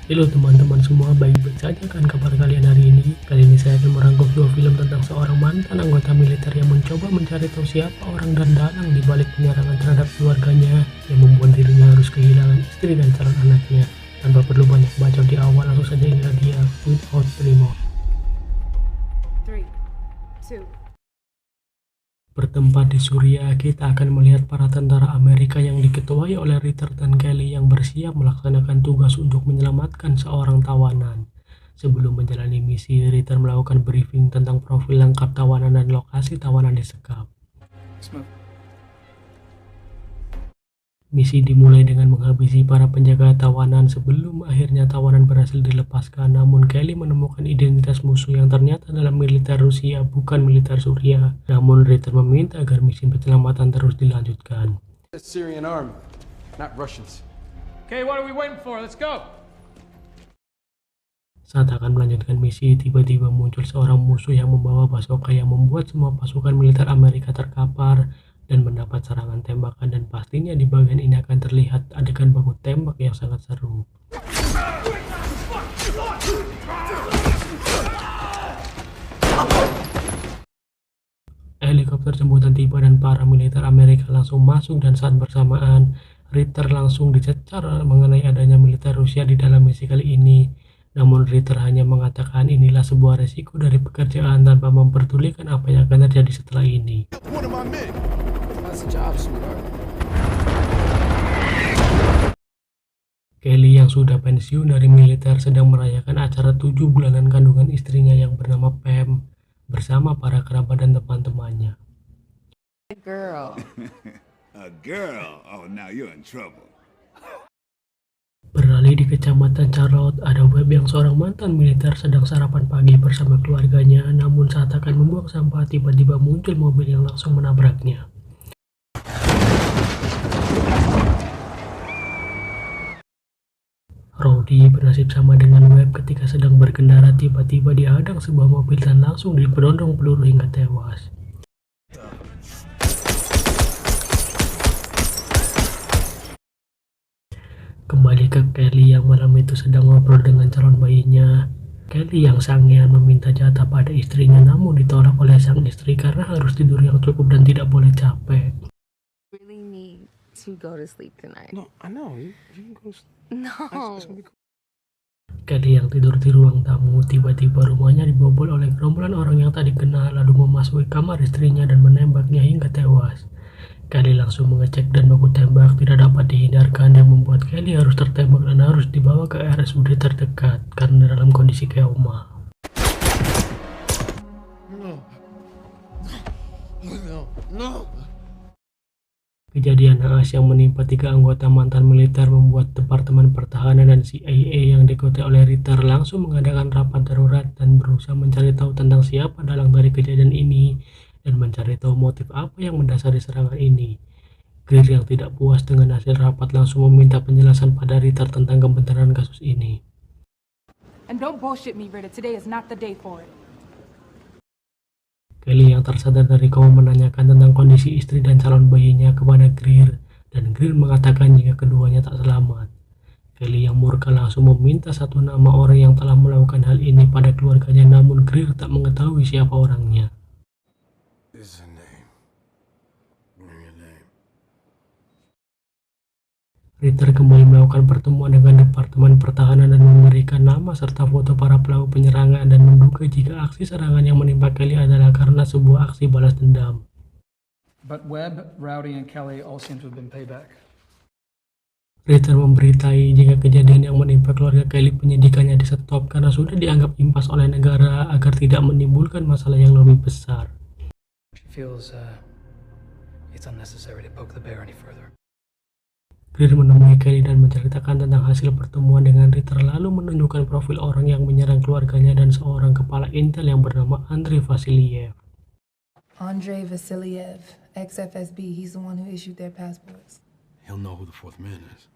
Halo teman-teman semua, baik-baik saja kan kabar kalian hari ini? Kali ini saya akan merangkum dua film tentang seorang mantan anggota militer yang mencoba mencari tahu siapa orang dan dalang di balik penyerangan terhadap keluarganya yang membuat dirinya harus kehilangan istri dan calon anaknya. Tanpa perlu banyak bacot di awal, langsung saja inilah dia, Without Remorse. 3, 2. Bertempat di Suriah, kita akan melihat para tentara Amerika yang diketuai oleh Ritter dan Kelly yang bersiap melaksanakan tugas untuk menyelamatkan seorang tawanan. Sebelum menjalani misi, Ritter melakukan briefing tentang profil lengkap tawanan dan lokasi tawanan disekap. Misi dimulai dengan menghabisi para penjaga tawanan sebelum akhirnya tawanan berhasil dilepaskan, namun Kelly menemukan identitas musuh yang ternyata adalah militer Rusia, bukan militer Suriah. Namun Ritter meminta agar misi penyelamatan terus dilanjutkan. Syrian army, not Russians. Okay, what are we waiting for? Let's go! Saat akan melanjutkan misi, tiba-tiba muncul seorang musuh yang membawa bazooka yang membuat semua pasukan militer Amerika terkapar dan mendapat serangan tembakan, dan pastinya di bagian ini akan terlihat adegan baku tembak yang sangat seru. Helikopter jemputan tiba dan para militer Amerika langsung masuk, dan saat bersamaan Ritter langsung dicecar mengenai adanya militer Rusia di dalam misi kali ini. Namun Ritter hanya mengatakan inilah sebuah resiko dari pekerjaan tanpa memperdulikan apa yang akan terjadi setelah ini. Kelly yang sudah pensiun dari militer sedang merayakan acara 7 bulanan kandungan istrinya yang bernama Pam bersama para kerabat dan teman-temannya. Girl. A girl? Oh, now you're in trouble. Beralih di Kecamatan Charlotte, ada Webb yang seorang mantan militer sedang sarapan pagi bersama keluarganya, namun saat akan membuang sampah tiba-tiba muncul mobil yang langsung menabraknya. Rowdy bernasib sama dengan Webb ketika sedang berkendara, tiba-tiba dihadang sebuah mobil dan langsung diberondong peluru hingga tewas. Kembali ke Kelly yang malam itu sedang ngobrol dengan calon bayinya. Kelly yang sangean meminta jatah pada istrinya, namun ditolak oleh sang istri karena harus tidur yang cukup dan tidak boleh capek. Really need to go to sleep tonight. No, I know. You can go. No. It's gonna be cool. Kelly yang tidur di ruang tamu, tiba-tiba rumahnya dibobol oleh gerombolan orang yang tak dikenal lalu memasuki kamar istrinya dan menembaknya hingga tewas. Kelly langsung mengecek dan baku tembak tidak dapat dihindarkan yang membuat Kelly harus tertembak dan harus dibawa ke RSUD terdekat karena dalam kondisi koma. No. Kejadian naas yang menimpa 3 anggota mantan militer membuat Departemen Pertahanan dan CIA yang dikuasai oleh Ritter langsung mengadakan rapat darurat dan berusaha mencari tahu tentang siapa dalang dari kejadian ini dan mencari tahu motif apa yang mendasari serangan ini. Greer yang tidak puas dengan hasil rapat langsung meminta penjelasan pada Ritter tentang kebenaran kasus ini. And don't bullshit me, Ritter. Today is not the day for it. Kelly yang tersadar dari koma menanyakan tentang kondisi istri dan calon bayinya kepada Greer, dan Greer mengatakan jika keduanya tak selamat. Kelly yang murka langsung meminta satu nama orang yang telah melakukan hal ini pada keluarganya, namun Greer tak mengetahui siapa orangnya. Is a name. Give me a name. Ritter kembali melakukan pertemuan dengan Departemen Pertahanan dan memberikan nama serta foto para pelaku penyerangan dan menduga jika aksi serangan yang menimpa Kelly adalah karena sebuah aksi balas dendam. But Webb, Rowdy, and Kelly all seem to have been paid back. Ritter memberitai jika kejadian yang menimpa keluarga Kelly penyidikannya di stop karena sudah dianggap impas oleh negara agar tidak menimbulkan masalah yang lebih besar. She feels it's unnecessary to poke the bear any further. Greer menemui Kelly dan menceritakan tentang hasil pertemuan dengan Ritter lalu menunjukkan profil orang yang menyerang keluarganya dan seorang kepala intel yang bernama Andrei Vasiliev. Andrei Vasiliev, ex-FSB, he's the one who issued their passports. He'll know who the fourth man is.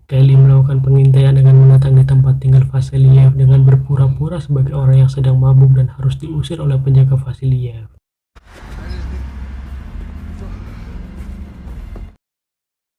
Kelly melakukan pengintaian dengan mendatangi tempat tinggal Vasiliev dengan berpura-pura sebagai orang yang sedang mabuk dan harus diusir oleh penjaga Vasiliev.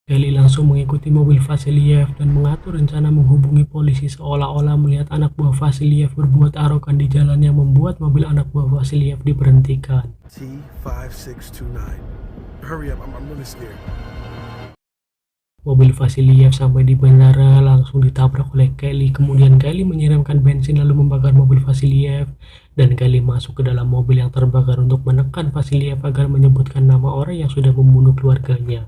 Kelly langsung mengikuti mobil Vasiliev dan mengatur rencana menghubungi polisi seolah-olah melihat anak buah Vasiliev berbuat arogan di jalan yang membuat mobil anak buah Vasiliev diberhentikan. T5629. Hurry up, I'm really scared. Mobil Vasiliev sampai di bandara langsung ditabrak oleh Kelly. Kemudian Kelly menyiramkan bensin lalu membakar mobil Vasiliev. Dan Kelly masuk ke dalam mobil yang terbakar untuk menekan Vasiliev agar menyebutkan nama orang yang sudah membunuh keluarganya.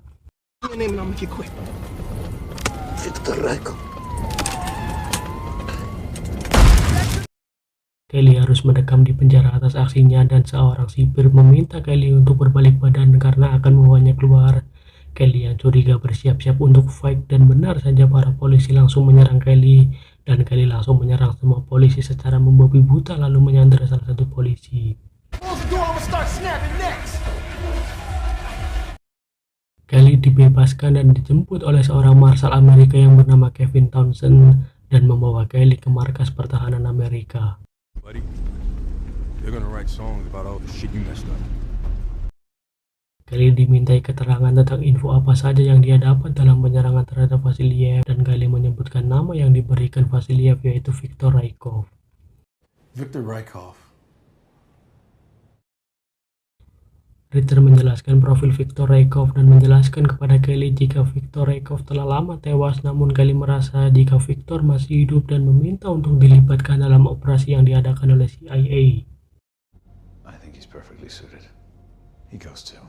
Kelly harus mendekam di penjara atas aksinya dan seorang sipir meminta Kelly untuk berbalik badan karena akan membawanya keluar. Kelly yang curiga bersiap-siap untuk fight dan benar saja para polisi langsung menyerang Kelly dan Kelly langsung menyerang semua polisi secara membabi buta lalu menyandera salah satu polisi. Kelly dibebaskan dan dijemput oleh seorang marshal Amerika yang bernama Kevin Townsend dan membawa Kelly ke markas pertahanan Amerika. Buddy, they're gonna write songs about all the shit you messed up. Kelly dimintai keterangan tentang info apa saja yang dia dapat dalam penyerangan terhadap Vasiliev dan Kelly menyebutkan nama yang diberikan Vasiliev yaitu Viktor Rykov. Viktor Rykov. Ritter menjelaskan profil Viktor Rykov dan menjelaskan kepada Kelly jika Viktor Rykov telah lama tewas, namun Kelly merasa jika Viktor masih hidup dan meminta untuk dilibatkan dalam operasi yang diadakan oleh CIA. I think he's perfectly suited. He goes too.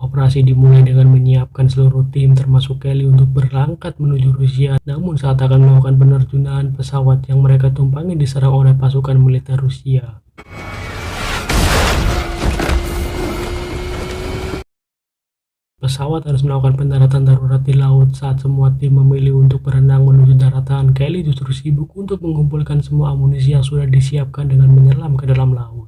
Operasi dimulai dengan menyiapkan seluruh tim termasuk Kelly untuk berangkat menuju Rusia. Namun saat akan melakukan penerjunan, pesawat yang mereka tumpangi diserang oleh pasukan militer Rusia. Pesawat harus melakukan pendaratan darurat di laut. Saat semua tim memilih untuk berenang menuju daratan, Kelly justru sibuk untuk mengumpulkan semua amunisi yang sudah disiapkan dengan menyelam ke dalam laut.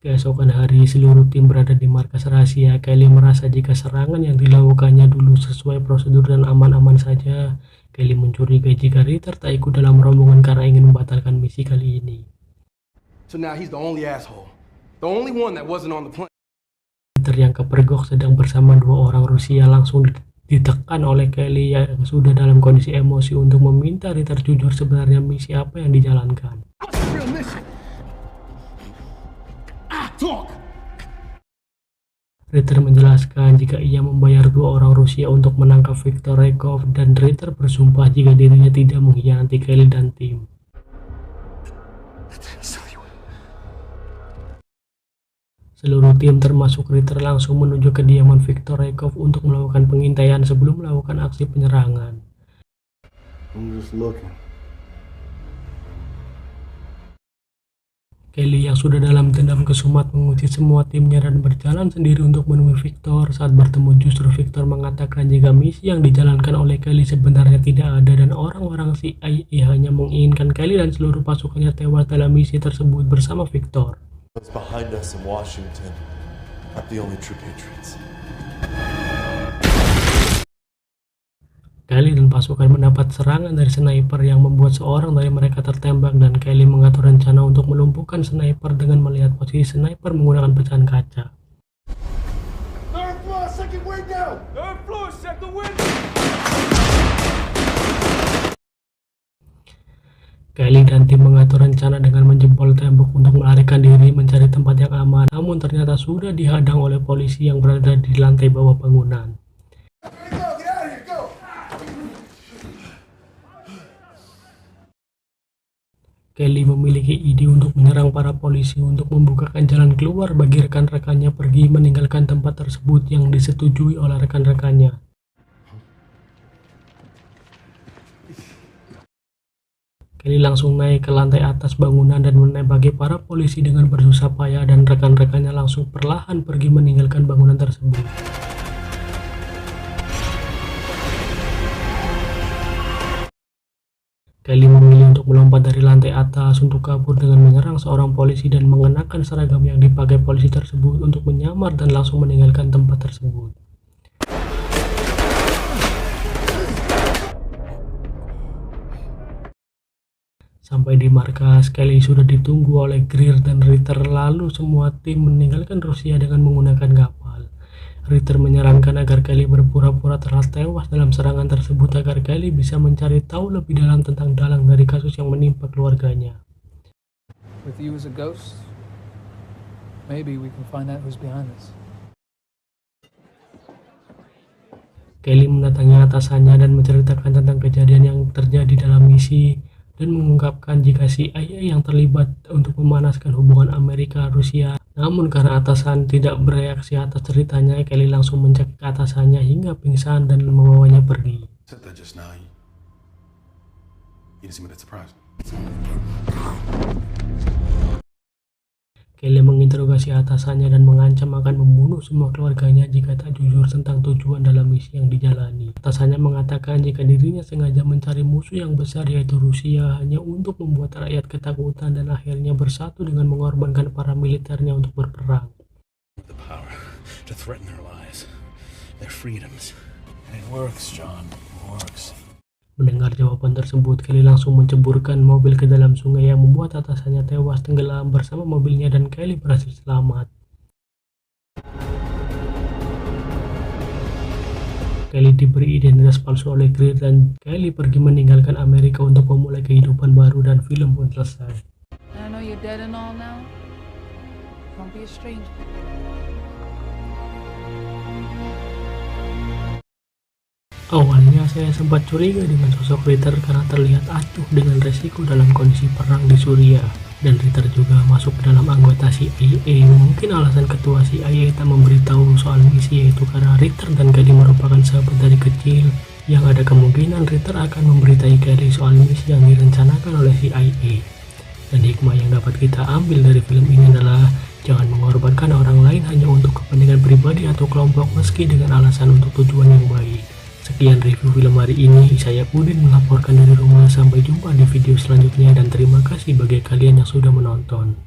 Keesokan hari, seluruh tim berada di markas rahasia. Kelly merasa jika serangan yang dilakukannya dulu sesuai prosedur dan aman-aman saja. Kelly mencurigai jika Ritter tak ikut dalam rombongan karena ingin membatalkan misi kali ini. So now he's the only asshole. The only one that wasn't on the plane. Ritter yang kepergok sedang bersama dua orang Rusia langsung ditekan oleh Kelly yang sudah dalam kondisi emosi untuk meminta Ritter jujur sebenarnya misi apa yang dijalankan. Ritter menjelaskan jika ia membayar dua orang Rusia untuk menangkap Viktor Rykov dan Ritter bersumpah jika dirinya tidak mengkhianati Kelly dan tim. Seluruh tim termasuk Ritter langsung menuju kediaman Viktor Rykov untuk melakukan pengintaian sebelum melakukan aksi penyerangan. I'm just looking. Kelly yang sudah dalam dendam kesumat mengunci semua timnya dan berjalan sendiri untuk menemui Viktor. Saat bertemu justru Viktor mengatakan jika misi yang dijalankan oleh Kelly sebenarnya tidak ada dan orang-orang CIA hanya menginginkan Kelly dan seluruh pasukannya tewas dalam misi tersebut bersama Viktor. Those behind us in Washington are the only true patriots. Kelly dan pasukan mendapat serangan dari sniper yang membuat seorang dari mereka tertembak dan Kelly mengatur rencana untuk melumpuhkan sniper dengan melihat posisi sniper menggunakan pecahan kaca. Third floor, second window! Third floor, second window! Kelly dan tim mengatur rencana dengan menjebol tembok untuk melarikan diri mencari tempat yang aman, namun ternyata sudah dihadang oleh polisi yang berada di lantai bawah bangunan. Kelly memiliki ide untuk menyerang para polisi untuk membukakan jalan keluar bagi rekan-rekannya pergi meninggalkan tempat tersebut yang disetujui oleh rekan-rekannya. Kelly langsung naik ke lantai atas bangunan dan menembaki para polisi dengan bersusah payah dan rekan-rekannya langsung perlahan pergi meninggalkan bangunan tersebut. Kelly memilih untuk melompat dari lantai atas untuk kabur dengan menyerang seorang polisi dan mengenakan seragam yang dipakai polisi tersebut untuk menyamar dan langsung meninggalkan tempat tersebut. Sampai di markas, Kelly sudah ditunggu oleh Greer dan Ritter, lalu semua tim meninggalkan Rusia dengan menggunakan kapal. Ritter menyarankan agar Kelly berpura-pura telah tewas dalam serangan tersebut agar Kelly bisa mencari tahu lebih dalam tentang dalang dari kasus yang menimpa keluarganya. With you as a ghost, maybe we can find out who's behind this. Kelly mendatangi atasannya dan menceritakan tentang kejadian yang terjadi dalam misi dan mengungkapkan jika CIA yang terlibat untuk memanaskan hubungan Amerika-Rusia. Namun karena atasan tidak bereaksi atas ceritanya, Kelly langsung mencekik atasannya hingga pingsan dan membawanya pergi. Said that just now. You didn't seem that surprised. Kelly menginterogasi atasannya dan mengancam akan membunuh semua keluarganya jika tak jujur tentang tujuan dalam misi yang dijalani. Atasannya mengatakan jika dirinya sengaja mencari musuh yang besar yaitu Rusia hanya untuk membuat rakyat ketakutan dan akhirnya bersatu dengan mengorbankan para militernya untuk berperang. The power to threaten their lives, their freedoms. And it works, John. It works. Mendengar jawaban tersebut, Kelly langsung menceburkan mobil ke dalam sungai yang membuat atasannya tewas tenggelam bersama mobilnya dan Kelly berhasil selamat. Kelly diberi identitas palsu oleh Greer dan Kelly pergi meninggalkan Amerika untuk memulai kehidupan baru dan film pun selesai. I know you're dead and all now. Don't be a stranger. Awalnya saya sempat curiga dengan sosok Ritter karena terlihat acuh dengan resiko dalam kondisi perang di Suriah. Dan Ritter juga masuk ke dalam anggota CIA. Mungkin alasan ketua CIA tak memberitahu soal misi yaitu karena Ritter dan Kelly merupakan sahabat dari kecil. Yang ada kemungkinan Ritter akan memberitahu Kelly soal misi yang direncanakan oleh CIA. Dan hikmah yang dapat kita ambil dari film ini adalah jangan mengorbankan orang lain hanya untuk kepentingan pribadi atau kelompok meski dengan alasan untuk tujuan yang baik. Sekian review film hari ini, saya Udin melaporkan dari rumah. Sampai jumpa di video selanjutnya dan terima kasih bagi kalian yang sudah menonton.